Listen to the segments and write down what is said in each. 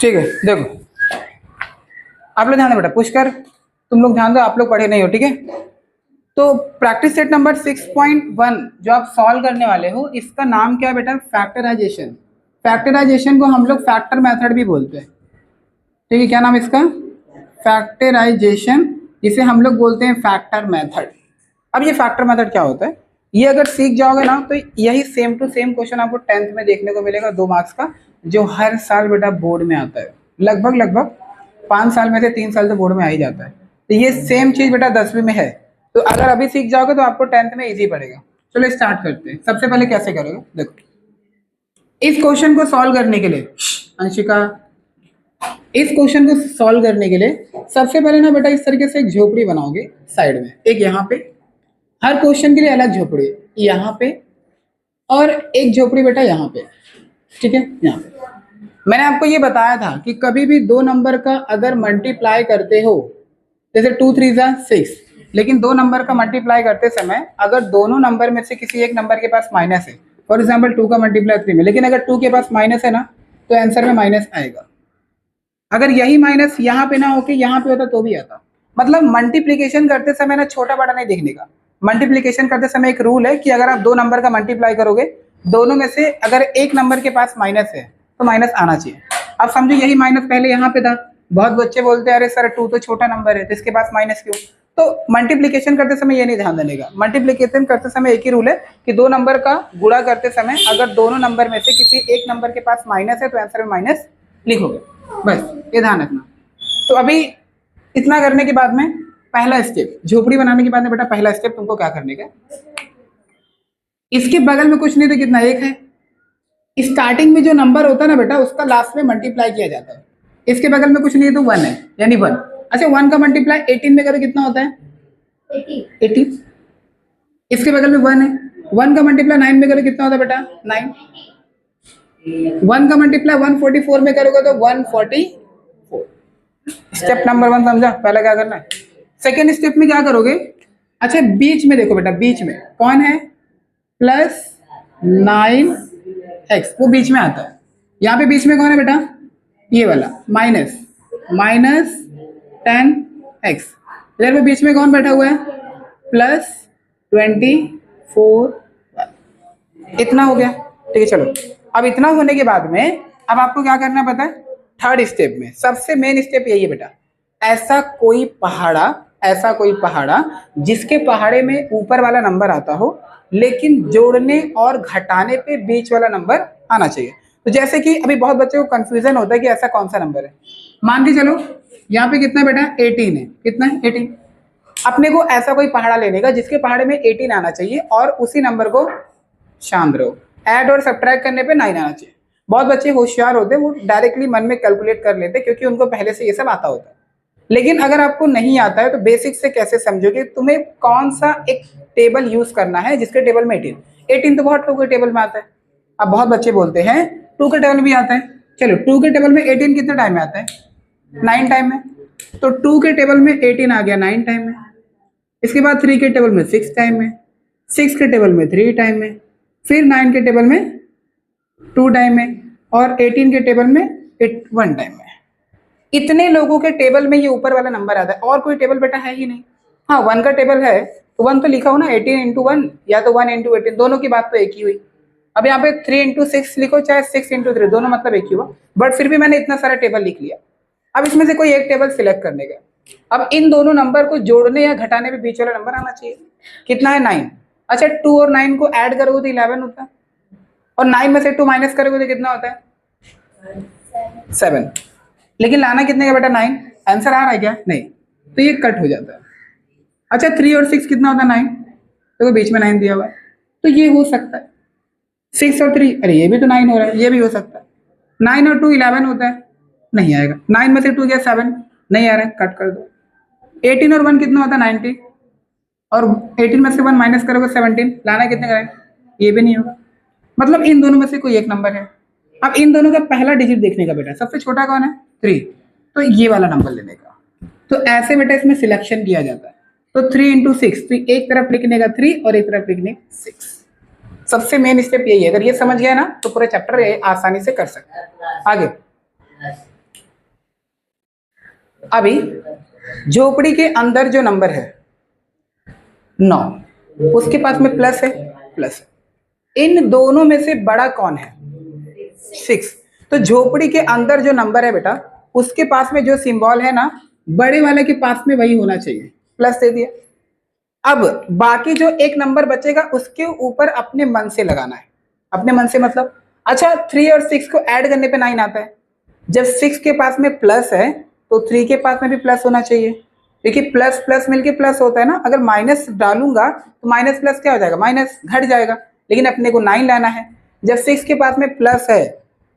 ठीक है, देखो आप लोग ध्यान दो बेटा, पुष्कर तुम लोग ध्यान दो, आप लोग पढ़े नहीं हो, ठीक है। तो प्रैक्टिस सेट नंबर 6.1 जो आप सॉल्व करने वाले हो, इसका नाम क्या है बेटा? फैक्टराइजेशन। फैक्टराइजेशन को हम लोग फैक्टर मेथड भी बोलते हैं, ठीक है। क्या नाम इसका? फैक्टराइजेशन, जिसे हम लोग बोलते हैं फैक्टर मेथड। अब ये फैक्टर मेथड क्या होता है, ये अगर सीख जाओगे ना तो यही सेम टू सेम क्वेश्चन आपको 10th में देखने को मिलेगा, 2 मार्क्स का, जो हर साल बेटा बोर्ड में आता है। लगभग 5 साल में से 3 साल तो बोर्ड में आ ही जाता है। तो ये सेम चीज बेटा 10वीं में है, तो अगर अभी सीख जाओगे तो आपको 10th में इजी पड़ेगा। चलो स्टार्ट करते हैं। सबसे पहले कैसे करोगे, देखो इस क्वेश्चन को सॉल्व करने के लिए, अंशिका, इस क्वेश्चन को सॉल्व करने के लिए सबसे पहले ना बेटा इस तरीके से एक झोपड़ी बनाओगे साइड में, एक यहाँ पे, हर क्वेश्चन के लिए अलग झोपड़ी यहाँ पे, और एक झोपड़ी बेटा यहाँ पे, ठीक है। यहाँ पे मैंने आपको ये बताया था कि कभी भी 2 नंबर का अगर मल्टीप्लाई करते हो, जैसे 2 3 6, लेकिन 2 नंबर का मल्टीप्लाई करते समय अगर दोनों नंबर में से किसी एक नंबर के पास माइनस है, फॉर एग्जाम्पल 2 का मल्टीप्लाई 3 में, लेकिन अगर 2 के पास माइनस है ना तो आंसर में माइनस आएगा। अगर यही माइनस यहाँ पे ना होके यहाँ पे होता तो भी आता। मतलब मल्टीप्लीकेशन करते समय ना छोटा बड़ा नहीं देखने का। मल्टीप्लीकेशन करते समय एक रूल है कि अगर आप 2 नंबर का मल्टीप्लाई करोगे, दोनों में से अगर एक नंबर के पास माइनस है तो माइनस आना चाहिए। अब समझो यही माइनस पहले यहाँ पे था, बहुत बच्चे बोलते हैं अरे सर 2 तो छोटा नंबर है तो इसके पास माइनस क्यों? तो मल्टीप्लीकेशन करते समय ये नहीं ध्यान देने का। मल्टीप्लीकेशन करते समय एक ही रूल है कि 2 नंबर का गुणा करते समय अगर दोनों नंबर में से किसी एक नंबर के पास माइनस है तो आंसर में माइनस लिखोगे, बस ये ध्यान रखना। तो अभी इतना करने के बाद में पहला स्टेप, झोपड़ी बनाने के बाद में बेटा पहला स्टेप तुमको क्या करने का, इसके बगल में कुछ नहीं तो कितना, 1 है। स्टार्टिंग में जो नंबर होता है ना बेटा उसका लास्ट में मल्टीप्लाई किया जाता है। इसके बगल में कुछ नहीं है तो 1 है, यानी 1। अच्छा 1 का मल्टीप्लाई 18 में करो कितना होता है? 18। इसके बगल में 1 है, 1 का मल्टीप्लाई 9 में करो कितना होता है बेटा? 9। 1 का मल्टीप्लाई 144 में करोगे तो 144। स्टेप नंबर 1 समझा? पहले क्या करना है। सेकेंड स्टेप में क्या करोगे, अच्छा बीच में देखो बेटा, बीच में कौन है? प्लस 9x, वो बीच में आता है। यहाँ पे बीच में कौन है बेटा? ये वाला माइनस 10x। इधर में बीच में कौन बैठा हुआ है? प्लस 24। इतना हो गया, ठीक है। चलो अब इतना होने के बाद में अब आपको क्या करना पता है? थर्ड स्टेप में सबसे मेन स्टेप यही है बेटा, ऐसा कोई पहाड़ा जिसके पहाड़े में ऊपर वाला नंबर आता हो लेकिन जोड़ने और घटाने पे बीच वाला नंबर आना चाहिए। तो जैसे कि अभी बहुत बच्चों को कंफ्यूजन होता है कि ऐसा कौन सा नंबर है। मान के चलो यहाँ पे कितना बेटा? 18 है। कितना है? 18। अपने को ऐसा कोई पहाड़ा लेने का जिसके पहाड़े में 18 आना चाहिए और उसी नंबर को शांत रहो, ऐड और सब्ट्रैक्ट करने पे 9 आना चाहिए। बहुत बच्चे होशियार होते हैं, वो डायरेक्टली मन में कैलकुलेट कर लेते हैं क्योंकि उनको पहले से ये सब आता होता है। लेकिन अगर आपको नहीं आता है तो बेसिक से कैसे समझोगे, तुम्हें कौन सा एक टेबल यूज करना है जिसके टेबल में 18 तो बहुत लोगों के टेबल में आता है। अब बहुत बच्चे बोलते हैं 2 के टेबल में भी आता है। चलो 2 के टेबल में 18 कितने टाइम में आता है? 9 टाइम में। तो 2 के टेबल में 18 आ गया 9 टाइम में। इसके बाद 3 के टेबल में 6 टाइम में, 6 के टेबल में 3 टाइम में, फिर 9 के टेबल में 2 टाइम में, और 18 के टेबल में 1 टाइम में। इतने लोगों के टेबल में ये ऊपर वाला नंबर आता है, और कोई टेबल बेटा है ही नहीं। हाँ 1 का टेबल है तो 1 तो लिखा हो ना, 18 इंटू 1 या तो 1 इंटू 18, दोनों की बात तो एक ही हुई। अब यहाँ पे 3 इंटू 6 लिखो चाहे 6 इंटू 3, दोनों मतलब एक ही हुआ। बट फिर भी मैंने इतना सारा टेबल लिख लिया। अब इसमें से कोई एक टेबल सिलेक्ट करने का। अब इन दोनों नंबर को जोड़ने या घटाने में बीच वाला नंबर आना चाहिए। कितना है? 9। अच्छा 2 और 9 को ऐड करोगे तो 11 होता है, और 9 में से 2 माइनस करोगे तो कितना होता है? 7। लेकिन लाना कितने का बेटा? 9। आंसर आ रहा है क्या? नहीं, तो ये कट हो जाता है। अच्छा 3 और 6 कितना होता है? 9। तो बीच में 9 दिया हुआ है, तो ये हो सकता है। 6 और 3, अरे ये भी तो 9 हो रहा है, ये भी हो सकता है। 9 और 2 11 होता है, नहीं आएगा। 9 में से 2 गया 7, नहीं आ रहा है, कट कर दो। 18 और 1 कितना होता है? 90, और 18 में से 1 माइनस करोगे 17, लाना कितने का है? ये भी नहीं होगा। मतलब इन दोनों में से कोई एक नंबर है। अब इन दोनों का पहला डिजिट देखने का बेटा, सबसे छोटा कौन है? 3, तो ये वाला नंबर लेने का। तो ऐसे बेटा इसमें सिलेक्शन किया जाता है। तो 3 इंटू 6, तो एक तरफ लिखने का 3 और एक तरफ लिखने 6। सबसे मेन स्टेप यही है, अगर ये समझ गया ना तो पूरे चैप्टर आसानी से कर सकते हैं। आगे अभी झोपड़ी के अंदर जो नंबर है 9, उसके पास में प्लस है, प्लस है। इन दोनों में से बड़ा कौन है? 6। तो झोपड़ी के अंदर जो नंबर है बेटा, उसके पास में जो सिंबल है ना, बड़े वाले के पास में वही होना चाहिए, प्लस दे दिया। अब बाकी जो एक नंबर बचेगा उसके ऊपर अपने मन से लगाना है। अपने मन से मतलब, अच्छा 3 और 6 को ऐड करने पे 9 आता है। जब 6 के पास में प्लस है तो 3 के पास में भी प्लस होना चाहिए, क्योंकि प्लस प्लस मिलके प्लस होता है ना। अगर माइनस डालूंगा तो माइनस प्लस क्या हो जाएगा? माइनस घट जाएगा। लेकिन अपने को 9 लाना है। जब 6 के पास में प्लस है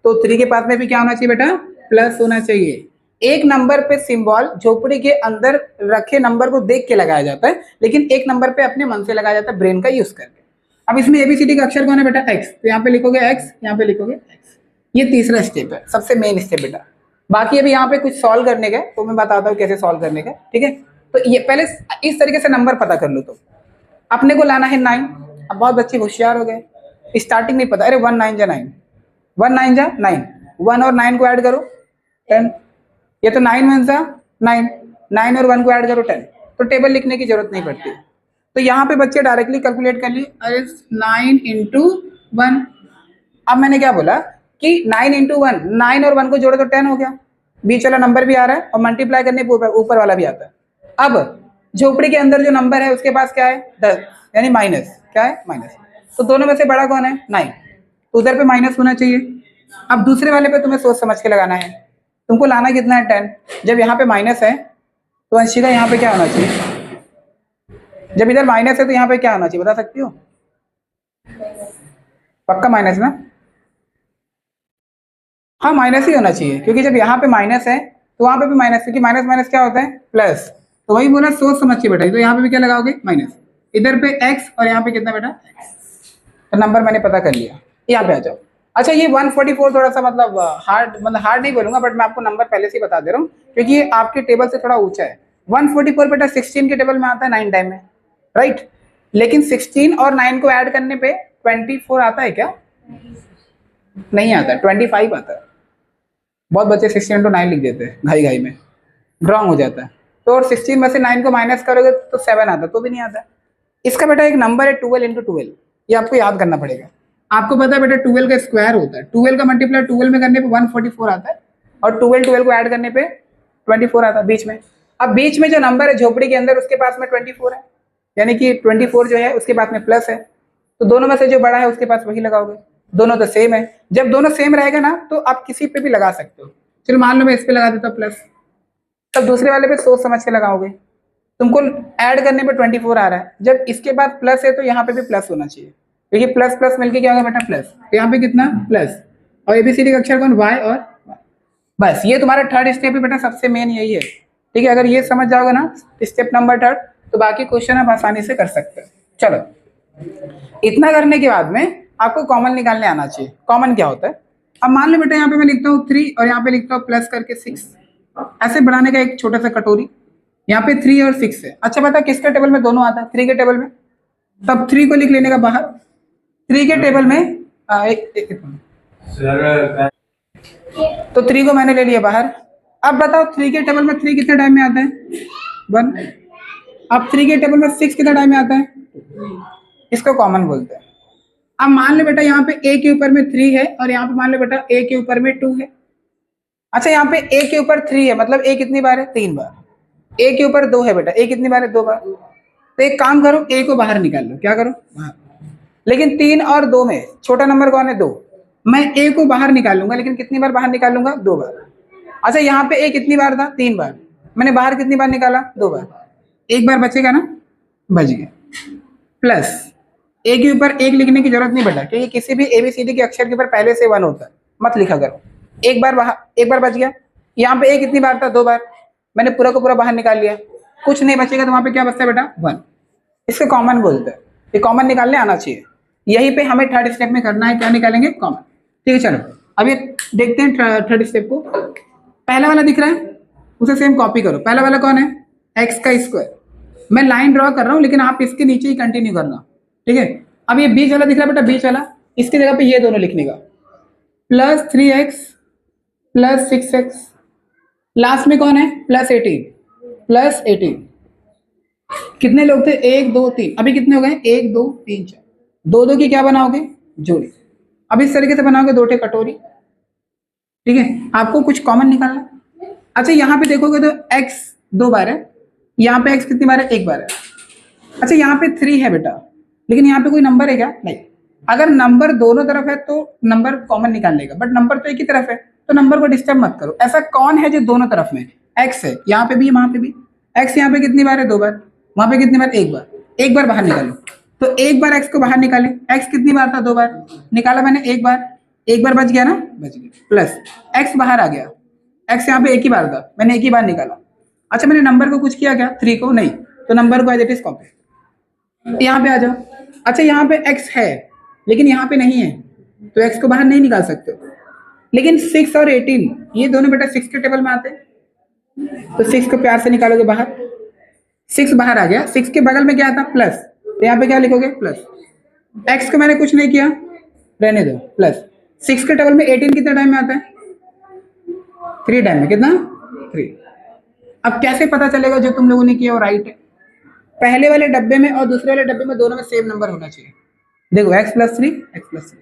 तो 3 के पास में भी क्या होना चाहिए बेटा? प्लस होना चाहिए। एक नंबर पे सिंबल झोपड़ी के अंदर रखे नंबर को देख के लगाया जाता है, लेकिन एक नंबर पे अपने मन से लगाया जाता है, ब्रेन का यूज करके। अब इसमें एबीसीडी का अक्षर कौन है बेटा? एक्स। तो यहाँ पे लिखोगे एक्स, यहाँ पे लिखोगे एक्स। ये तीसरा स्टेप है, सबसे मेन स्टेप बेटा। बाकी अभी यहाँ पे कुछ सॉल्व करने का तो मैं बताता हूँ कैसे सॉल्व करने का, ठीक है। तो ये पहले इस तरीके से नंबर पता कर लो। तो अपने को लाना है 9। अब बहुत बच्चे होशियार हो गए, स्टार्टिंग नहीं पता, अरे 1 9 जा 9, 1 9 जा 9, 1 और 9 को ऐड करो 10। ये तो 9 1 जा 9, 9 और 1 को ऐड करो 10। तो टेबल लिखने की जरूरत नहीं पड़ती। तो यहाँ पे बच्चे डायरेक्टली कैलकुलेट कर लिए, अरे 9 इंटू 1। अब मैंने क्या बोला कि 9 इंटू 1, 9 और 1 को जोड़ो तो 10 हो गया। बीच वाला नंबर भी आ रहा है और मल्टीप्लाई करने पे ऊपर वाला भी आता है। अब झोपड़ी के अंदर जो नंबर है उसके पास क्या है? 10, यानी माइनस। क्या है? माइनस। तो दोनों में से बड़ा कौन है? 9। तो उधर पे माइनस होना चाहिए। अब दूसरे वाले पे तुम्हें सोच समझ के लगाना है। तुमको लाना कितना है? 10। जब यहाँ पे माइनस है तो अंशिका यहाँ पे क्या होना चाहिए? जब इधर माइनस है तो यहाँ पे क्या होना चाहिए, बता सकती हो? पक्का माइनस ना? हाँ माइनस ही होना चाहिए, क्योंकि जब यहाँ पे माइनस है तो वहां पे भी माइनस, क्योंकि माइनस माइनस क्या होता है? प्लस। तो वही बोला, सोच समझ के बेटा। तो यहाँ पे भी क्या लगाओगे? माइनस। इधर पे एक्स और यहाँ पे कितना बेटा? तो नंबर मैंने पता कर लिया। यहाँ पे आ जाओ। अच्छा ये 144 थोड़ा सा मतलब हार्ड नहीं बोलूंगा, बट मैं आपको नंबर पहले से ही बता दे रहा हूँ, क्योंकि ये आपके टेबल से थोड़ा ऊंचा है। 144 बेटा 16 के टेबल में आता है 9 टाइम में, राइट। लेकिन 16 और 9 को ऐड करने पे 24 आता है क्या? नहीं आता, 25 आता है। बहुत बच्चे 16 इंटू 9 लिख देते हैं घाई घाई में, रॉन्ग हो जाता है। तो और 16 में से 9 को माइनस करोगे तो 7 आता, तो भी नहीं आता। इसका बेटा एक नंबर है 12 इंटू 12, ये आपको याद करना पड़ेगा। आपको पता है बेटा 12 का स्क्वायर होता है, 12 का मल्टीप्लाई 12 में करने पे 144 आता है, और 12 को ऐड करने पे 24 आता है बीच में। अब बीच में जो नंबर है झोपड़ी के अंदर उसके पास में 24 है, यानी कि 24 जो है उसके पास में प्लस है। तो दोनों में से जो बड़ा है उसके पास वही लगाओगे। दोनों तो सेम है। जब दोनों सेम रहेगा ना तो आप किसी पे भी लगा सकते हो। चलो मान लो मैं इस पे लगा देता हूँ प्लस, तब दूसरे वाले पे सोच समझ के लगाओगे। तुमको ऐड करने पे 24 आ रहा है, जब इसके बाद प्लस है तो यहाँ पे भी प्लस होना चाहिए, क्योंकि प्लस प्लस मिलके क्या होगा बेटा? प्लस। तो यहाँ पे कितना? प्लस। और एबीसीडी का अक्षर कौन? वाई और बस। ये तुम्हारा थर्ड स्टेप है बेटा, सबसे मेन यही है, ठीक है। अगर ये समझ जाओगे ना स्टेप नंबर 3, तो बाकी क्वेश्चन आप आसानी से कर सकते हो। चलो इतना करने के बाद में आपको कॉमन निकालने आना चाहिए। कॉमन क्या होता है? अब मान लो बेटा यहाँ पे मैं लिखता हूँ 3 और यहाँ पे लिखता हूँ प्लस करके 6, ऐसे बनाने का एक छोटा सा कटोरी। यहाँ पे 3 और 6 है। अच्छा बता किसके टेबल में दोनों आता है? 3 के टेबल में। तब 3 को लिख लेने का बाहर। 3 के टेबल में तो 3 को मैंने ले लिया बाहर। अब बताओ 3 के टेबल में 3 कितने टाइम में आता है? 1। अब 3 के टेबल में 6 कितने टाइम में आता है? इसको कॉमन बोलते हैं। अब मान लो बेटा यहाँ पे a के ऊपर में 3 है और यहाँ पे मान लो बेटा a के ऊपर में 2 है। अच्छा यहाँ पे a के ऊपर 3 है, मतलब a कितनी बार है? 3 बार। a के ऊपर 2 है बेटा, a कितनी बार है? 2 बार। तो एक काम करो, a को बाहर निकाल लो। क्या करो? बाहर। लेकिन 3 और 2 में छोटा नंबर कौन है? 2। मैं a को बाहर निकाल लूंगा, लेकिन कितनी बार बाहर निकाल लूंगा? 2 बार। अच्छा यहाँ पे a कितनी बार था? 3 बार। मैंने बाहर कितनी बार निकाला? 2 बार। एक बार बचेगा ना? बच गया। प्लस a के ऊपर 1 लिखने की जरूरत नहीं बेटा, क्योंकि किसी भी एबीसीडी के अक्षर के ऊपर पहले से 1 होता है, मत लिखा करो। एक बार बच गया। यहाँ पे a कितनी बार था? 2 बार। मैंने पूरा को पूरा बाहर निकाल लिया, कुछ नहीं बचेगा, तो वहां पे क्या बचता है बेटा? 1। इसको कॉमन बोलते हैं। ये कॉमन निकालने आना चाहिए। यहीं पे हमें थर्ड स्टेप में करना है, क्या निकालेंगे? कॉमन। ठीक है चलो अब ये देखते हैं थर्ड स्टेप को। पहला वाला दिख रहा है, उसे सेम कॉपी करो। पहला वाला कौन है? एक्स का स्क्वायर। मैं लाइन ड्रॉ कर रहा हूँ, लेकिन आप इसके नीचे ही कंटिन्यू करना, ठीक है। अब ये बीच वाला दिख रहा है बेटा, बीच वाला, इसकी जगह पे ये दोनों लिखने का, +3x + 6x, लास्ट में कौन है +18 +18। कितने लोग थे, 1 2 3, अभी कितने हो गए 1 2 3 4, दो दो की क्या बनाओगे जोड़ी। अब इस तरीके से बनाओगे 2 टे कटोरी, ठीक है, आपको कुछ कॉमन निकालना। अच्छा यहाँ पे देखोगे तो x 2 बार है, यहाँ पे x कितनी बार है, 1 बार है। अच्छा यहाँ पे 3 है बेटा, लेकिन यहाँ पे कोई नंबर है क्या, नहीं। अगर नंबर दोनों तरफ है तो नंबर कॉमन निकाल लेगा, बट नंबर तो एक ही तरफ है, तो नंबर को डिस्टर्ब मत करो। ऐसा कौन है जो दोनों तरफ में, x है, यहाँ पे भी वहां पे भी। x यहाँ पे कितनी बार है, 2 बार, वहां पे कितनी बार, 1 बार, 1 बार बाहर निकालो, तो 1 बार x को बाहर निकाले, x कितनी बार था, 2 बार, निकाला मैंने 1 बार, 1 बार बच गया ना, बच गया, प्लस x बाहर आ गया, x यहाँ पे 1 ही बार था, मैंने 1 ही बार निकाला। अच्छा मैंने नंबर को कुछ किया क्या, 3 को नहीं, तो नंबर को एज इट इज कॉपी, यहाँ पे आ जाओ। अच्छा यहाँ पे x है लेकिन यहाँ पे नहीं है, तो x को बाहर नहीं निकाल सकते हो, लेकिन 6 और 18 ये दोनों बेटा 6 के टेबल में आते हैं, तो 6 को प्यार से निकालोगे बाहर, 6 बाहर आ गया, 6 के बगल में क्या था, प्लस, तो यहाँ पे क्या लिखोगे, प्लस, x को मैंने कुछ नहीं किया, रहने दो, प्लस 6 के टेबल में 18 कितने टाइम में आता है, 3 टाइम में, कितना 3। अब कैसे पता चलेगा जो तुम लोगों ने किया वो राइट है, पहले वाले डब्बे में और दूसरे वाले डब्बे में दोनों में सेम नंबर होना चाहिए। देखो x + 3 x + 3,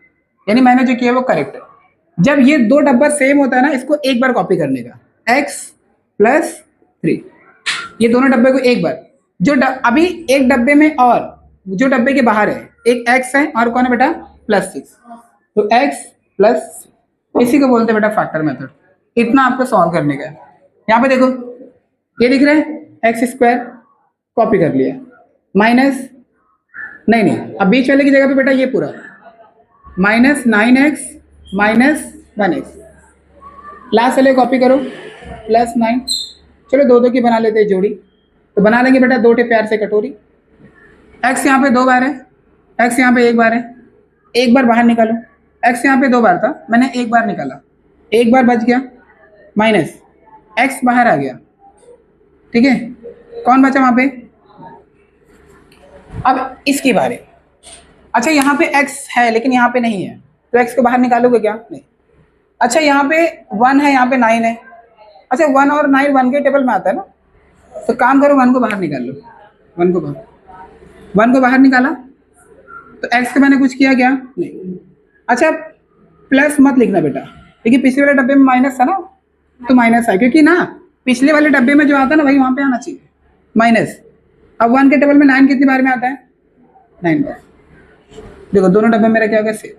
यानी मैंने जो किया वो करेक्ट है। जब ये दो डब्बा सेम होता है ना, इसको एक बार कॉपी करने का, x + 3, ये दोनों डब्बे को एक बार, जो अभी एक डब्बे में और जो डब्बे के बाहर है, एक x है और कौन है बेटा +6, तो x + 6, इसी को बोलते हैं बेटा फैक्टर मेथड। इतना आपको सॉल्व करने का है। यहाँ पे देखो ये दिख रहा है x² कॉपी कर लिया, माइनस, नहीं अब बीच वाले की जगह पे बेटा ये पूरा -9x - 1x, लास्ट वाले कॉपी करो +9, चलो दो दो की बना लेते हैं जोड़ी, तो बना लेंगे बेटा 2 टे प्यार से कटोरी। x यहाँ पे 2 बार है, x यहाँ पे 1 बार है, 1 बार बाहर निकालो, x यहाँ पे 2 बार था, मैंने 1 बार निकाला, 1 बार बच गया, माइनस x बाहर आ गया, ठीक है, कौन बचा वहां पे, अब इसकी बारी। अच्छा यहाँ पे x है लेकिन यहाँ पे नहीं है, तो x को बाहर निकालोगे क्या, नहीं। अच्छा यहाँ पे 1 है, यहाँ पे 9 है, अच्छा 1 और 9 1 के टेबल में आता है ना, तो काम करो 1 को बाहर निकाल लो, 1 को बाहर निकाला, तो x को मैंने कुछ किया क्या, नहीं। अच्छा प्लस मत लिखना बेटा, क्योंकि पिछले वाले डब्बे में माइनस था ना, तो माइनस है, क्योंकि ना पिछले वाले डब्बे में जो आता है ना वही वहां पे आना चाहिए, माइनस। अब 1 के टेबल में 9 कितनी बार में आता है, 9 बार। देखो दोनों डब्बे मेरा क्या हो गया, सेम।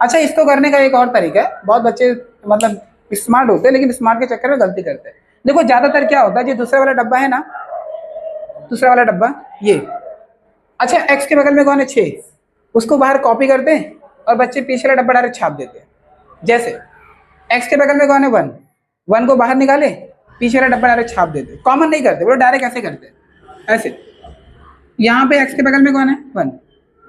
अच्छा इसको करने का एक और तरीका है, बहुत बच्चे मतलब स्मार्ट होते हैं लेकिन स्मार्ट के चक्कर में गलती करते हैं। देखो ज्यादातर क्या होता है, जो दूसरा वाला डब्बा है ना, दूसरा वाला डब्बा ये, अच्छा x के बगल में कौन है 6, उसको बाहर कॉपी करते हैं और बच्चे पीछे वाला डब्बा डायरेक्ट छाप देते हैं। जैसे x के बगल में कौन है 1, 1 को बाहर निकाले, पीछे वाला डब्बा डायरेक्ट छाप देते, कॉमन नहीं करते, वो डायरेक्ट ऐसे करते हैं, ऐसे। यहाँ पे x के बगल में कौन है 1,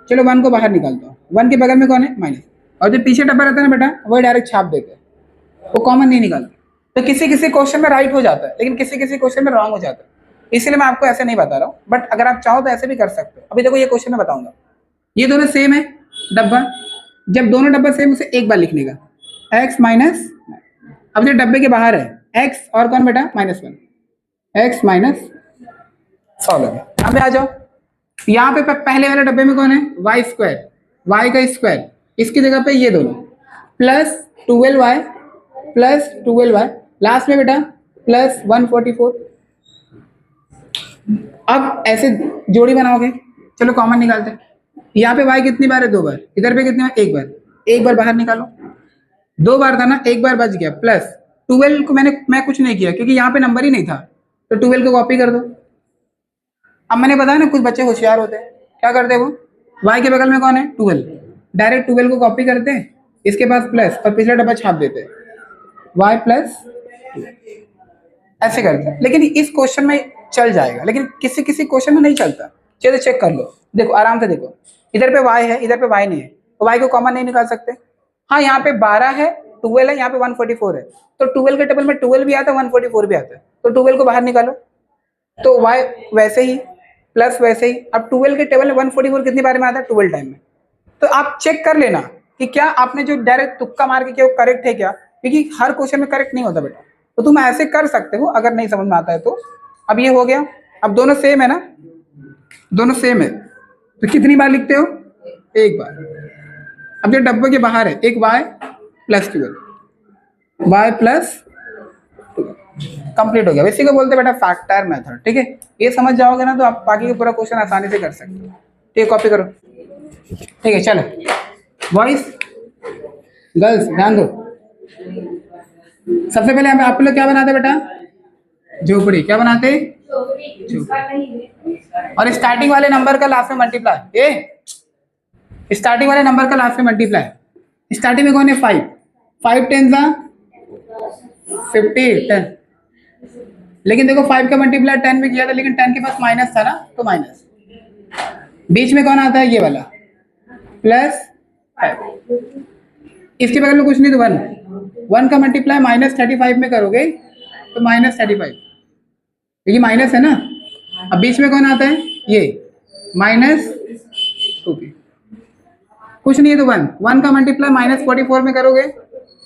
चलो 1 को बाहर निकालता हूँ, 1 के बगल में कौन है माइनस, और जो पीछे डब्बा रहता है ना बेटा वही डायरेक्ट छाप देते हैं, वो कॉमन नहीं निकालते। तो किसी किसी क्वेश्चन में राइट हो जाता है लेकिन किसी किसी क्वेश्चन में रॉन्ग हो जाता है, इसलिए मैं आपको ऐसे नहीं बता रहा हूँ, बट अगर आप चाहो तो ऐसे भी कर सकते हो। अभी देखो ये क्वेश्चन में बताऊंगा, ये दोनों सेम है डब्बा, जब दोनों डब्बा सेम उसे एक बार लिखने का, x माइनस, अब जो डब्बे के बाहर है x और कौन बेटा -1, x माइनस, सॉल्व है। यहाँ पे आ जाओ, यहाँ पे पहले वाले डब्बे में कौन है y², y का स्क्वायर, इसकी जगह पे ये दोनों +12y +12y, लास्ट में बेटा +144। अब ऐसे जोड़ी बनाओगे, चलो कॉमन निकालते हैं। यहाँ पे y कितनी बार है 2 बार, इधर पे कितनी बार 1 बार, 1 बार बाहर निकालो, 2 बार था ना, 1 बार बच गया, प्लस 12 को मैं कुछ नहीं किया क्योंकि यहाँ पे नंबर ही नहीं था, तो 12 को कॉपी कर दो। अब मैंने बताया ना कुछ बच्चे होशियार होते हैं, क्या करते हैं वो, y के बगल में कौन है 12, डायरेक्ट 12 को कॉपी करते हैं, इसके पास प्लस और पिछला डब्बा छाप देते हैं, y +2, ऐसे करते हैं। लेकिन इस क्वेश्चन में चल जाएगा, लेकिन किसी किसी क्वेश्चन में नहीं चलता। चलो चेक कर लो, देखो आराम से देखो, इधर पे y है, इधर पे y नहीं है, तो y को कॉमन नहीं निकाल सकते। हाँ यहाँ पे 12 है, 12 है, यहाँ पे 144 है, तो 12 के टेबल में 12 भी आता है, 144 भी आता है, तो 12 को बाहर निकालो, तो y वैसे ही प्लस वैसे ही। अब 12 के टेबल में 144 कितनी बार में आता है, 12 टाइम में, तो आप चेक कर लेना कि क्या आपने जो डायरेक्ट तुक्का मार के किया वो करेक्ट है क्या, क्योंकि हर क्वेश्चन में करेक्ट नहीं होता बेटा। तो तुम ऐसे कर सकते हो अगर नहीं समझ में आता है तो। अब ये हो गया, अब दोनों सेम है ना, दोनों सेम है, तो कितनी बार लिखते हो, एक बार। अब जो डब्बे के बाहर है एक y plus 12, y plus complete हो गया। इसी को बोलते हैं बेटा फैक्टर मेथड, ठीक है। ये समझ जाओगे ना तो आप बाकी का पूरा क्वेश्चन आसानी से कर सकते हो। ठीक है, कॉपी करो, ठीक है। चलो बॉयज गर्ल्स ध्यान दो। सबसे पहले हम आप लोग क्या बनाते बेटा, झोपड़ी। क्या बनाते, और स्टार्टिंग वाले नंबर का लास्ट में मल्टीप्लाई, ये स्टार्टिंग वाले नंबर का लास्ट में मल्टीप्लाई। स्टार्टिंग में कौन है 5, 5 10 का 50 10, लेकिन देखो 5 का मल्टीप्लाई 10 में किया था, लेकिन 10 के पास माइनस था ना, तो माइनस। बीच में कौन आता है, ये वाला प्लस 5, इसके बगल में कुछ नहीं तो 1, 1 का मल्टीप्लाई -35 में करोगे तो -35, क्योंकि माइनस है ना। अब बीच में कौन आता है, ये -2p, कुछ नहीं है तो 1, 1 का मल्टीप्लाई -44 में करोगे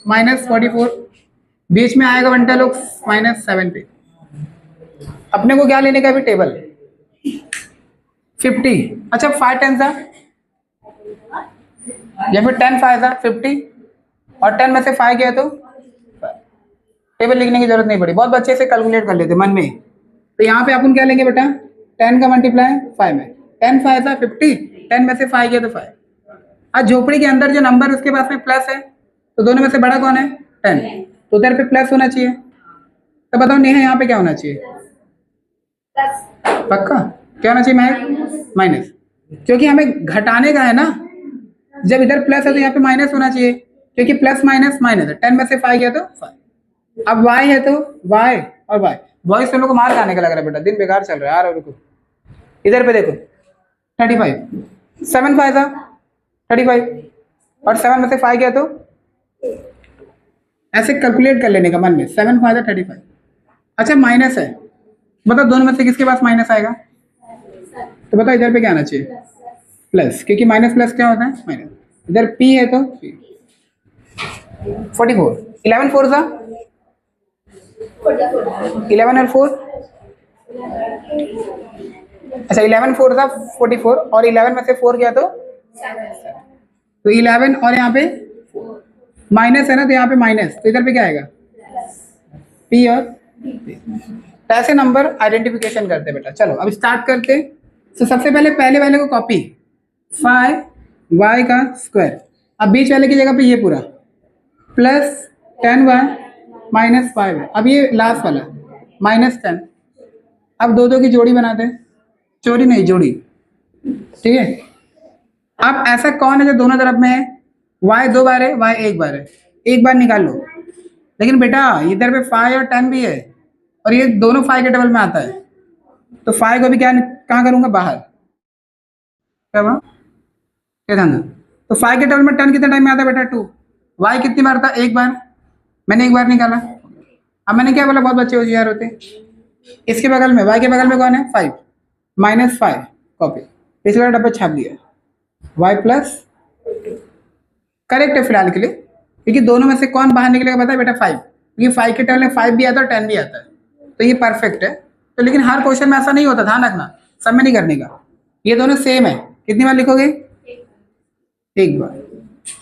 -44, बीच में आएगा बंटा लोग -7p। अपने को क्या लेने का भी टेबल 50। अच्छा 5 10 था या फिर 10 5 था 50, और 10 में से 5 गया तो टेबल लिखने की जरूरत नहीं पड़ी, बहुत अच्छे से कैलकुलेट कर लेते मन में। तो यहाँ पे अपन क्या लेंगे बेटा, 10 का मल्टीप्लाई 5 में, 10 5 था 50, 10 में से 5 गया तो 5। आज झोपड़ी के अंदर जो नंबर उसके पास में प्लस है, तो दोनों में से बड़ा कौन है 10, तो उधर पे प्लस होना चाहिए। तो बताओ नेहा यहाँ पे क्या होना चाहिए, पक्का क्या होना चाहिए, माइनस, क्योंकि हमें घटाने का है ना। जब इधर प्लस है तो यहाँ पे माइनस होना चाहिए, क्योंकि प्लस माइनस माइनस है। 10 में से 5 गया तो 5। अब y है तो y और y, वॉइस तुम लोग को मार खाने का लग रहा है बेटा, दिन बेकार चल रहा है यार। रुको इधर पे देखो 35, 7 5 था 35, और 7 में से 5 गया तो ऐसे कैलकुलेट कर लेने का मन में, 7 5 था 35। अच्छा माइनस है, बताओ दोनों में से किसके पास माइनस आएगा, तो बताओ इधर पे क्या आना चाहिए, प्लस, क्योंकि माइनस प्लस क्या होता है माइनस। इधर p है तो 44, 11 4 था 11 और 4, अच्छा 11 4 था 44, और 11 में से 4 गया तो 11, और यहाँ पे माइनस है ना, तो यहाँ पे माइनस, तो इधर पे क्या आएगा p और तो ऐसे नंबर आइडेंटिफिकेशन करते बेटा। चलो अब स्टार्ट करते। तो सबसे पहले वाले को कॉपी, 5y का स्क्वायर, अब बीच वाले की जगह पे ये पूरा प्लस 10y माइनस 5 है। अब ये लास्ट वाला -10। अब दो दो की जोड़ी बनाते हैं, चोरी नहीं जोड़ी, ठीक है। अब ऐसा कौन है जो दोनों तरफ में है, y 2 बार है y 1 बार है, एक बार निकाल लो। लेकिन बेटा इधर पे 5 और 10 भी है, और ये दोनों 5 के टेबल में आता है, तो 5 को भी क्या कहाँ करूंगा, बाहर, क्या वहाँ क्या ध्यान दो। तो 5 के टेबल में 10 कितने टाइम में आता है बेटा 2, y कितनी बार था, एक बार, मैंने एक बार निकाला। अब मैंने क्या बोला, बहुत बच्चे होशियार होते हैं। इसके बगल में y के बगल में कौन है 5, -5 कॉपी, पिछले वाला डब्बा छाप दिया, y प्लस करेक्ट है फिलहाल के लिए, क्योंकि दोनों में से कौन बाहर निकलेगा पता है बेटा 5, क्योंकि 5 के टेबल में 5 भी आता है और 10 भी आता है, तो ये परफेक्ट है। तो लेकिन हर क्वेश्चन में ऐसा नहीं होता, ध्यान रखना, सब में नहीं करने का। ये दोनों सेम है, कितनी बार लिखोगे, एक बार।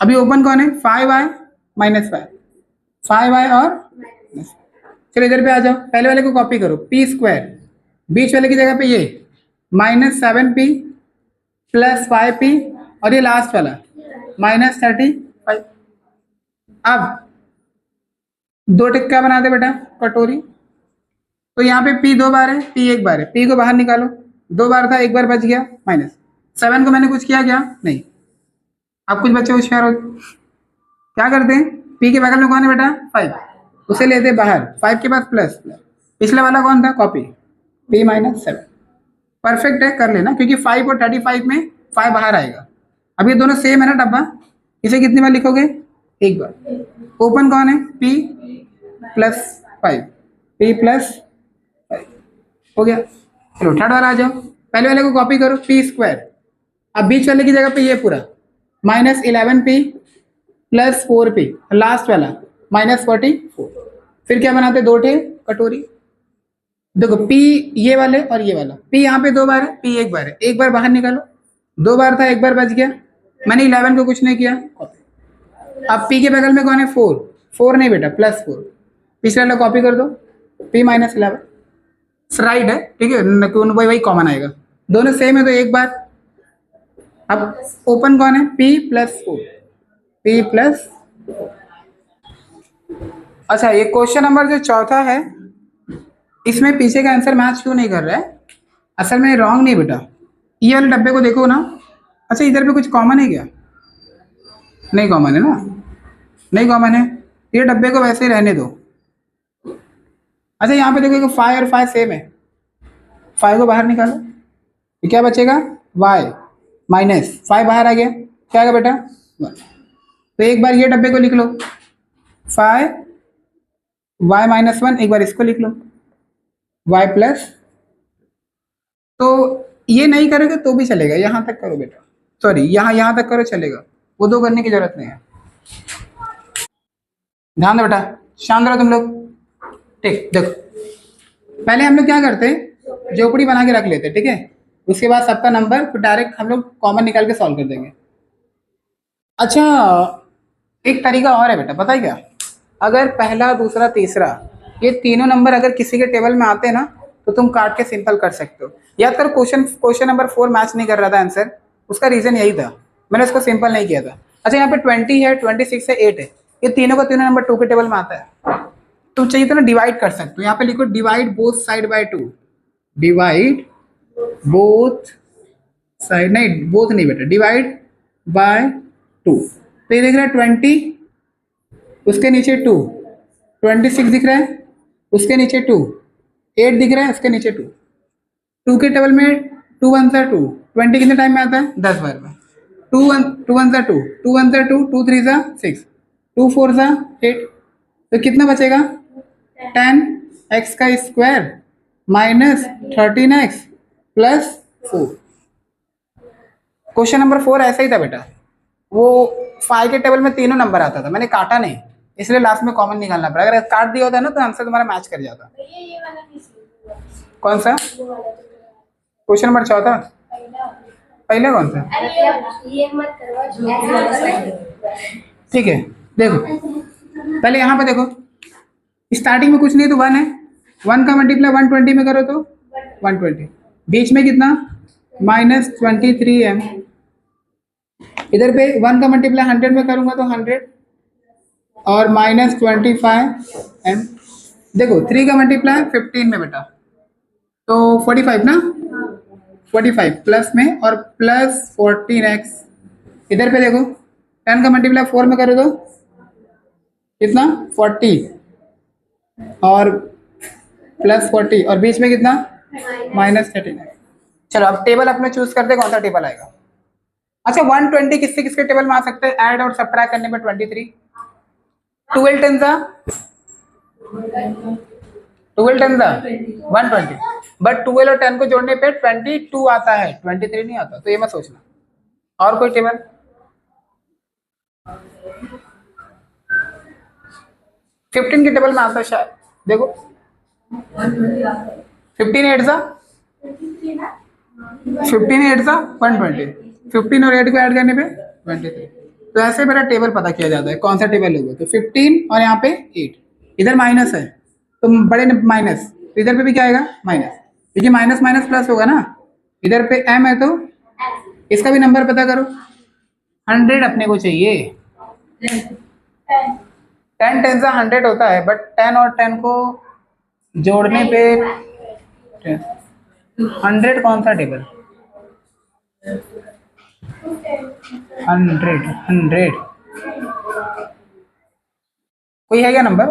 अभी ओपन कौन है 5y -5, 5y और चलो इधर पे आ जाओ, पहले वाले को कॉपी करो, p स्क्वायर, बीच वाले की जगह पे ये -7p प्लस 5p, और ये लास्ट वाला -35। अब दो टिक्का बना दे बेटा कटोरी, तो यहाँ पे p 2 बार है, p 1 बार है, p को बाहर निकालो, 2 बार था, एक बार बच गया, -7 को मैंने कुछ किया क्या, नहीं। अब कुछ बच्चे होशियार हो क्या करते हैं, p के बगल में कौन है बेटा 5, उसे लेते बाहर, 5 के बाद प्लस, पिछले वाला कौन था कॉपी, p -7, परफेक्ट है, कर लेना, क्योंकि 5 और 35 में 5 बाहर आएगा। अब ये दोनों सेम है ना डब्बा, इसे कितनी बार लिखोगे, एक बार। ओपन कौन है p + 5, p + 5 हो गया। चलो थर्ड वाला आ जाओ, पहले वाले को कॉपी करो, p स्क्वायर, अब बीच वाले की जगह पे ये पूरा minus 11p plus 4p, last वाला -44। फिर क्या बनाते, दो ठे कटोरी। देखो p ये वाले और ये वाला, p यहाँ पे दो बार है, p एक बार है, एक बार बाहर निकालो, दो बार था, एक बार बच गया। मैंने 11 को कुछ नहीं किया। अब p के बगल में कौन है, 4, 4 नहीं बेटा, +4, पिछले वाला कॉपी कर दो, p -11 राइट है, ठीक है, वही वही कॉमन आएगा, दोनों सेम है तो एक बार। अब ओपन कौन है, p +4, p+। अच्छा, ये क्वेश्चन नंबर जो चौथा है, इसमें पीछे का आंसर मैच क्यों नहीं कर रहा है, असल में रॉन्ग नहीं बेटा, ये वाले डब्बे को देखो ना। अच्छा, इधर पे कुछ कॉमन है क्या, नहीं कॉमन है ना, नहीं कॉमन है, ये डब्बे को वैसे ही रहने दो। अच्छा, यहाँ पे देखो 5 और 5 सेम है, 5 को बाहर निकालो, तो क्या बचेगा, y -5 बाहर आ गया, क्या आएगा बेटा 1। तो एक बार ये डब्बे को लिख लो, 5 y -1, एक बार इसको लिख लो y+। तो ये नहीं करोगे तो भी चलेगा, यहाँ तक करो बेटा, सॉरी यहाँ तक करो चलेगा, वो दो करने की जरूरत नहीं है। ध्यान दो बेटा, शांत रहो तुम लोग, ठीक। देखो पहले हम लोग क्या करते हैं, झोपड़ी बना के रख लेते, ठीक है, उसके बाद सबका नंबर फिर डायरेक्ट हम लोग कॉमन निकाल के सॉल्व कर देंगे। अच्छा, एक तरीका और है बेटा, पता है क्या, अगर पहला दूसरा तीसरा ये तीनों नंबर अगर किसी के टेबल में आते हैं ना, तो तुम काट के सिंपल कर सकते हो। याद कर, क्वेश्चन नंबर 4 मैच नहीं कर रहा था आंसर, उसका रीजन यही था, मैंने उसको सिंपल नहीं किया था। अच्छा, यहाँ पे 20 है, 26 है, 8 है, ये तीनों का तीनों नंबर 2 के टेबल में आता है, तुम चाहिए तो ना डिवाइड कर सकते हो, यहाँ पे लिखो divide both side by 2, divide both side, नहीं बोथ नहीं बेटा, डिवाइड बाय 2। तो ये देख रहा है 20, उसके नीचे 2, 26 दिख रहा है, उसके नीचे 2, 8 दिख रहा है, उसके नीचे 2, 2 के टेबल में 2 1 सा 2, 20 कितने टाइम में आता है, 10 बार में, 2 1 सा 2, 2 1 सा 2, 2 3 सा 6, 2 4 सा 8, तो कितना बचेगा, 10x का स्क्वायर -13x +4। क्वेश्चन नंबर 4 ऐसा ही था बेटा, वो 5 के टेबल में तीनों नंबर आता था, मैंने काटा नहीं, इसलिए लास्ट में कॉमन निकालना पड़ा, अगर काट दिया होता ना तो आंसर तुम्हारा मैच कर जाता। कौन सा क्वेश्चन नंबर चौथा, पहले कौन सा, ठीक है। देखो पहले यहाँ पे देखो, स्टार्टिंग में कुछ नहीं तो 1 है, 1 का मल्टीप्लाई 120 में करो तो 120, बीच में कितना -23m, इधर पे 1 का मल्टीप्लाई 100 में करूंगा तो 100 और -25m। देखो 3 का मल्टीप्लाई 15 में बेटा तो 45 ना, 45 प्लस में और +14x। इधर पे देखो 10 का मल्टीप्लाई 4 में करो तो कितना 40 और +40 और बीच में कितना -39। चलो अब टेबल अपने चूज करते हैं, कौन सा टेबल आएगा। अच्छा, 120 किससे किसके टेबल में आ सकते हैं, ऐड और सब्ट्रैक्ट करने में 23, 12 10 सा 12 10 सा 120, बट 12 और 10 को जोड़ने पे 22 आता है, 23 नहीं आता, तो ये मत सोचना। और कोई टेबल, फिफ्टीन के टेबल में आता है शायद, देखो 15 8 सा 120, 15 और 8 को ऐड करने पे 23, तो ऐसे मेरा टेबल पता किया जाता है कौन सा टेबल होगा। तो 15 और यहाँ पे 8, इधर माइनस है तो बड़े माइनस, तो इधर पे भी क्या आएगा माइनस, क्योंकि माइनस माइनस प्लस होगा ना, इधर पे m है तो इसका भी नंबर पता करो, 100 अपने को चाहिए, 10 10 सा 100 होता है, बट 10 और 10 को जोड़ने पे 100 कौन सा टेबल, 100 कोई है क्या नंबर,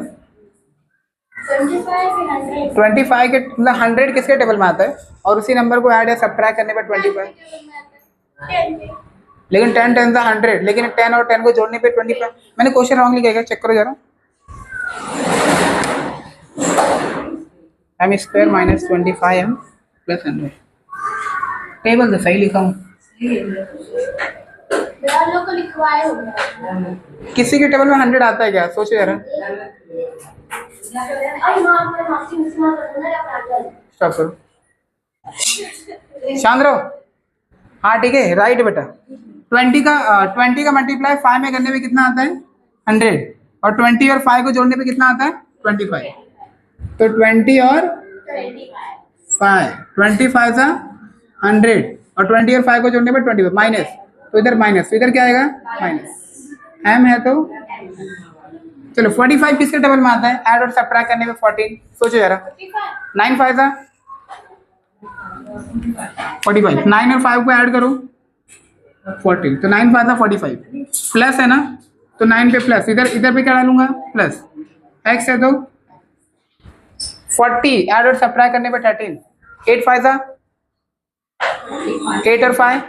25 के मतलब 100 किसके टेबल में आता है, और उसी नंबर को ऐड या सब्ट्रैक्ट करने पर 25, लेकिन 10 10 सा 100, लेकिन 10 और 10 को जोड़ने पे 25। मैंने क्वेश्चन रॉन्ग लिखा है, चेक करो जरा, m स्क्वायर -25m + 100, टेबल तो सही लिखा हूँ, वालों को लिखवाए होंगे। किसी के टेबल में 100 आता है क्या? सोचो यार। स्टॉप करो, शांत रहो। हाँ ठीक है, राइट बेटा। 20 का मल्टीप्लाई 5 में करने में कितना आता है? 100। और 20 और 5 को जोड़ने पे कितना आता है? 25। तो 20 और 5, 25 था 100, और 20 और 5 को जोड़ने पे 25 माइनस, तो इधर माइनस, तो इधर क्या आएगा? माइनस। m है तो चलो 45 किसके टेबल में आता है? ऐड और सब्ट्रैक्ट करने में 14। सोचो जरा। 9 5 था 45, 9 और 5 को ऐड करो 14, तो 9 5 था 45, प्लस है ना, तो 9 पे प्लस, इधर पे क्या डालूंगा? प्लस। x है तो 40, ऐड और सब्ट्रैक्ट करने पे 13, 8 5 था 8 और 5,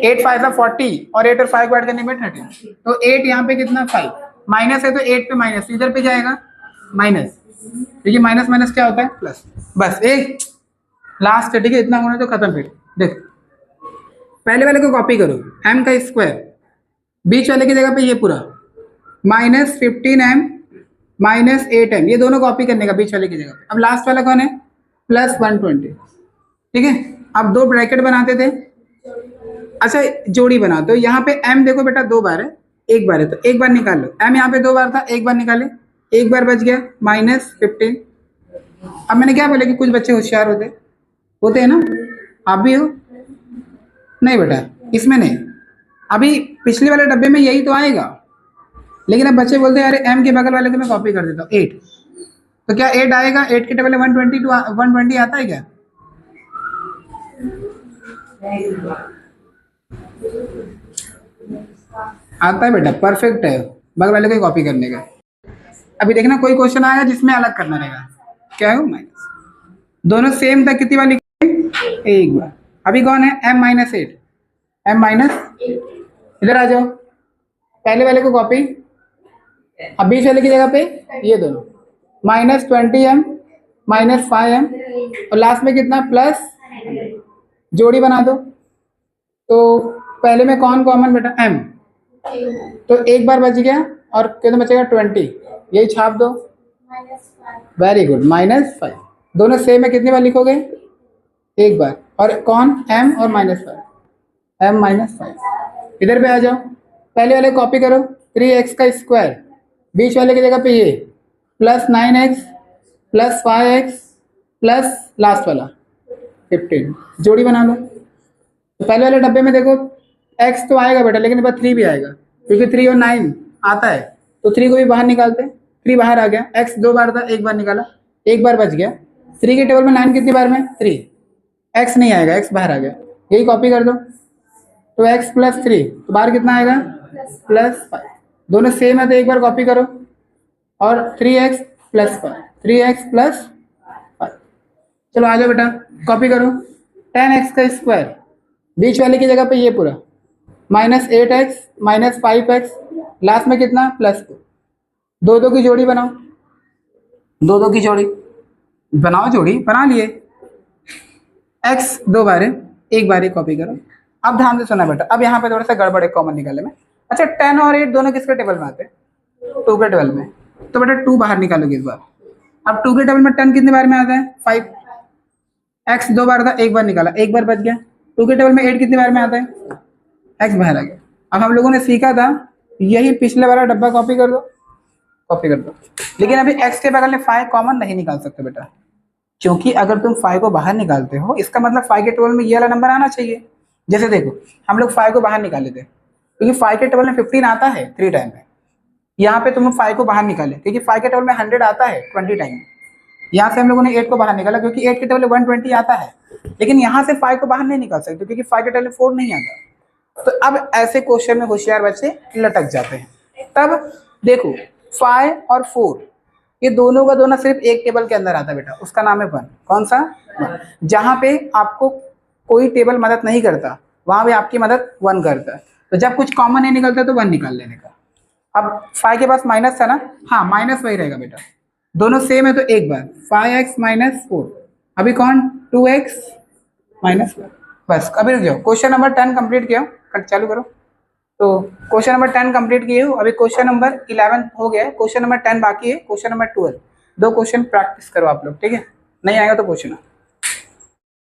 8 5 था 40, और 8 और 5 को ऐड करने पे 13, तो 8 यहाँ पे कितना? 5, माइनस है तो 8 पे माइनस, इधर पे जाएगा माइनस, देखिए माइनस माइनस क्या होता है? प्लस। बस एक लास्ट है, ठीक है, इतना होना तो खत्म। फिर देख, पहले वाले को कॉपी करो, m का स्क्वायर, बीच वाले की जगह पे ये पूरा माइनस 15m माइनस 8m, ये दोनों कॉपी करने का बीच वाले की जगह पे। अब लास्ट वाला कौन है? प्लस 120, ठीक है। अब दो ब्रैकेट बनाते थे, अच्छा जोड़ी बना दो। यहाँ पे m देखो बेटा 2 बार है, 1 बार है, तो 1 बार निकाल लो। m यहाँ पे 2 बार था, 1 बार निकाले, 1 बार बच गया माइनस 15। अब मैंने क्या बोला कि कुछ बच्चे होशियार होते हैं ना, आप भी हो? नहीं बेटा, इसमें नहीं। अभी पिछले वाले डब्बे में यही तो आएगा, लेकिन अब बच्चे बोलते हैं अरे m के बगल वाले को मैं कॉपी कर देता हूँ 8, तो क्या 8 आएगा? 8 के टेबल में 120 आता है क्या? आता है बेटा, परफेक्ट है बगल वाले को कॉपी करने का। अभी देखना कोई क्वेश्चन आएगा जिसमें अलग करना रहेगा, क्या है? माइनस। दोनों सेम था, कितनी बार लिखे? एक बार। अभी कौन है? m माइनस 8, m माइनस, इधर आ जाओ, पहले वाले को कॉपी, अब बीच वाले की जगह पे ये दोनों माइनस 20m माइनस 5m, और लास्ट में कितना? प्लस, जोड़ी बना दो। तो पहले में कौन कॉमन बेटा? m, तो एक बार बच गया, और कितना बचेगा? 20, यही छाप दो। Very good, minus 5। दोनों सेम है, कितनी बार लिखोगे? एक बार। और कौन? m और माइनस 5, m माइनस 5। इधर पे आ जाओ, पहले वाले कॉपी करो, 3x का स्क्वायर, बीच वाले की जगह पे ये plus 9x plus 5x plus last वाला 15, जोड़ी बना लो। तो पहले वाले डब्बे में देखो x तो आएगा बेटा, लेकिन बस 3 भी आएगा, क्योंकि 3 और 9 आता है, तो 3 को भी बाहर निकालते हैं। 3 बाहर आ गया, x 2 बार था, 1 बार निकाला, 1 बार बच गया। 3 के टेबल में 9 कितनी बार में? 3, x नहीं आएगा, x बाहर आ गया, यही कॉपी कर दो। तो x प्लस 3, तो बाहर कितना आएगा? प्लस 5। दोनों सेम है तो एक बार कॉपी करो, और 3x प्लस 5, 3x प्लस 5। चलो आ जाओ बेटा, कॉपी करो, 10x का स्क्वायर, बीच वाले की जगह पे ये पूरा minus 8x minus 5x, last में कितना? प्लस 2। दो दो की जोड़ी बनाओ, दो दो की जोड़ी बनाओ, जोड़ी बना लिए। x 2 बार है, 1 बार ही कॉपी करो। अब ध्यान से सुना बेटा, अब यहाँ पे थोड़ा सा गड़बड़ है कॉमन निकालने में। अच्छा 10 और 8 दोनों किसके टेबल में आते हैं? 2 के टेबल में, तो बेटा 2 बाहर निकालोगे इस बार। अब 2 के टेबल में 10 कितने बार में आता है? 5। x 2 बार था, 1 बार निकाला, 1 बार बच गया। 2 के टेबल में 8 कितने बार में आता है? x बाहर आ गया। अब हम लोगों ने सीखा था यही पिछले वाला डब्बा कॉपी कर दो, कॉपी कर दो, लेकिन अभी x के बगल में 5 कॉमन नहीं निकाल सकते बेटा, क्योंकि अगर तुम 5 को बाहर निकालते हो इसका मतलब 5 के टेबल में ये वाला नंबर आना चाहिए। जैसे देखो हम लोग 5 को बाहर निकाले थे, क्योंकि 5 के टेबल में 15 आता है 3 टाइम में। यहाँ पे तुम 5 को बाहर निकाले क्योंकि 5 के टेबल में 100 आता है 20 टाइम। यहाँ से हम लोगों ने 8 को बाहर निकाला क्योंकि 8 के टेबल में 120 आता है, लेकिन यहाँ से 5 को बाहर नहीं निकाल सकते क्योंकि 5 के टेबल में 4 नहीं आता। तो अब ऐसे क्वेश्चन में होशियार बच्चे लटक जाते हैं। तब देखो 5 और 4 ये दोनों का दोनों सिर्फ एक टेबल के अंदर आता है बेटा, उसका नाम है 1। कौन सा? 1। जहाँ पे आपको कोई टेबल मदद नहीं करता वहाँ पे आपकी मदद 1 करता है। तो जब कुछ कॉमन नहीं निकलता तो 1 निकाल लेने का। अब 5 के पास माइनस था ना, हाँ माइनस वही रहेगा बेटा, दोनों सेम है तो एक बार 5x माइनस 4, अभी कौन? 2x minus 4। बस अभी रुक जाओ, क्वेश्चन नंबर 10 कंप्लीट किया। चालू करो। तो क्वेश्चन नंबर 10 कंप्लीट किए हो, अभी क्वेश्चन नंबर 11 हो गया है, क्वेश्चन नंबर 10 बाकी है, क्वेश्चन नंबर 12 दो क्वेश्चन प्रैक्टिस करो आप लोग, ठीक है, नहीं आएगा तो पूछना।